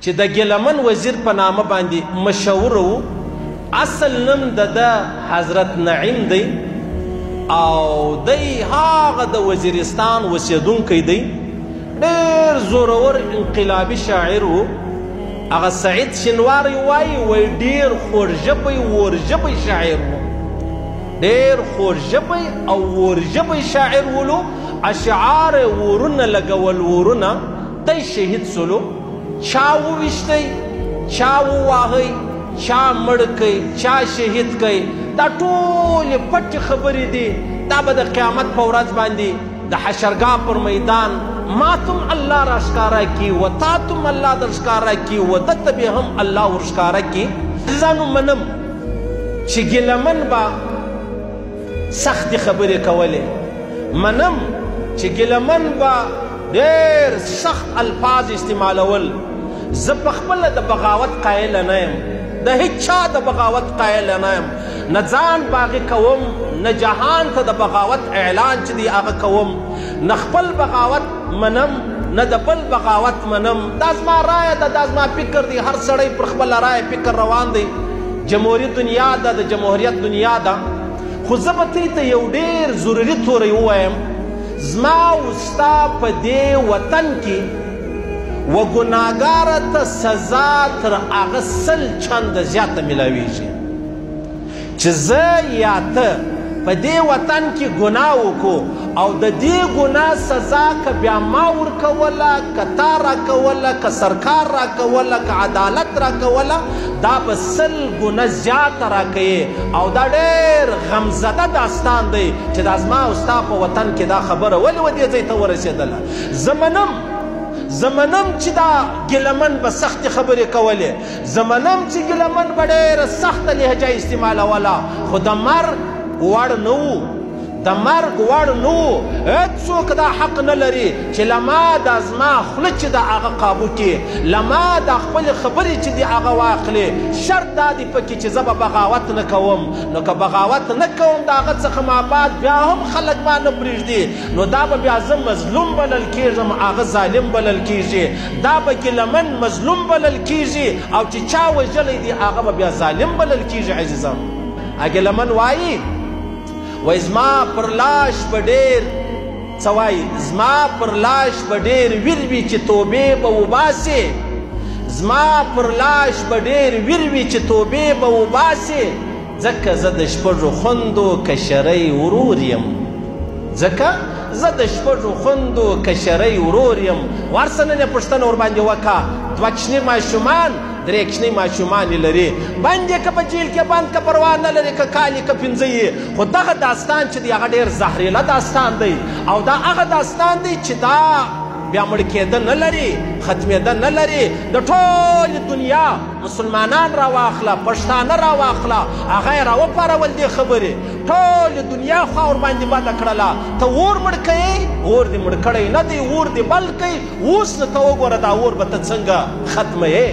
چې د ګیلمن وزیر په نامه باندې مشهور و. اصل نوم د حضرت نعیم دی او دی هغه د وزیرستان اوسېدونکی دی. ډېر زورور انقلابي شاعر و. هغه سعید شنواری وایي ډېر خوږژبی ورژبی شاعر و. ډېر خوږژبی او ورژبی شاعر ولو. اشعار ورونه لګول ورونه. دی شهید سلو. چا وویشتی، چا وواهی، چا مړ کوي، چا شهید کوي. دا ټولې پټې خبرې دي. دا به د قیامت په ورځ باندې د حشرګاه پر میدان ما تم الله را ښکاره کي و تا تم الله در ښکاره کي و دته به هم الله ور ښکاره کي. ځانو منم چې ګیلمن به سختې خبرې کولې. منم چې ګیلمن به ډېر سخت الفاظ استعمالول. زه پخپله د بغاوت قایله نه یم، د هیچ چا د بغاوت قایله نه یم. نه ځان باغې کوم، نه جهان ته د بغاوت اعلان چې دی هغه کوم. نه خپل بغاوت منم، نه د بل بغاوت منم. دا زما رایه ده، دا زما فکر دی. هر سړی پر خپله رایه فکر روان دی. جمهوري دنیا ده، د جمهوریت دنیا ده. خو زه به تی ته یو ډېر ضروري توری ووایم. زما او ستا په دې وطن کې و ګناهګاره ته سزا تر هغه 100 چنده زیاته میلاویږي چې زه یا ته په دې وطن کې ګناه وکړو او د دې ګناه سزا که بیا ما ورکوله، که تا راکوله، که سرکار راکوله، که عدالت راکوله، دا به 100 ګونه زیاته راکوي. او دا ډېر غمزده داستان دی چې دا زما او ستا په وطن کې دا خبره ولې و دې ځای ته ورسېدله. زه منم چې دا ګیلمن به سختې خبرې کولې. زه منم چې ګیلمن به ډېره سخته لهجه استعمالوله. خو د مرګ وړ نه و، د مرګ وړ نه و. هېڅوک دا حق نه لري چې له ما دا زما خوله چې د هغه قابو کې، له ما دا خپلې خبرې چې دي هغه واخلې. شرط دا دی پکې چې زه به بغاوت نه کوم. نو که بغاوت نه کوم د هغه څخه ما بعد بیا هم خلک ما نه پرېږدي، نو دا به بیا زه مظلوم بلل کېږم، هغه ظالم بلل کېږي. دا به ګیلمن مظلوم بلل کېږي او چې چا وژلی دی هغه به بیا ظالم بلل کېږي. عزیزم ګیلمن وایي زما پر لاش به ډېر څه وایي، زما پر لاش به ډېر ویر وي چې توبې به وباسې. زما پر لاش به ډېر ویر وي چې توبې به وباسې. ځکه زه د شپږو خوندو کشرۍ ورور یم. ځکه زه د شپږو خوندو کشرۍ ورور یم. ورسه نن یې پوښتنه ورباندې وکړه. 2 کوچني ماشومان، 3 کوچني ماشومان یې لري. بند یې که په جیل کې بند که پروا نه لري، که کال یې که 5 یې. خو دغه داستان چې دی هغه ډېر زهریله داستان دی. او دا هغه داستان دی چې دا بیا مړ کېده نه لري، ختمېده نه لري. د ټولې دنیا مسلمانان راواخله، پښتانه راواخله، هغه یې راوپارول دې خبرې. ټولې دنیا خوا ورباندې بده کړله. ته اور مړ کوې، اور دې مړ کړی نه دی، اور دې بل کوي. اوس نه ته وګوره دا اور به ته څنګه ختموې.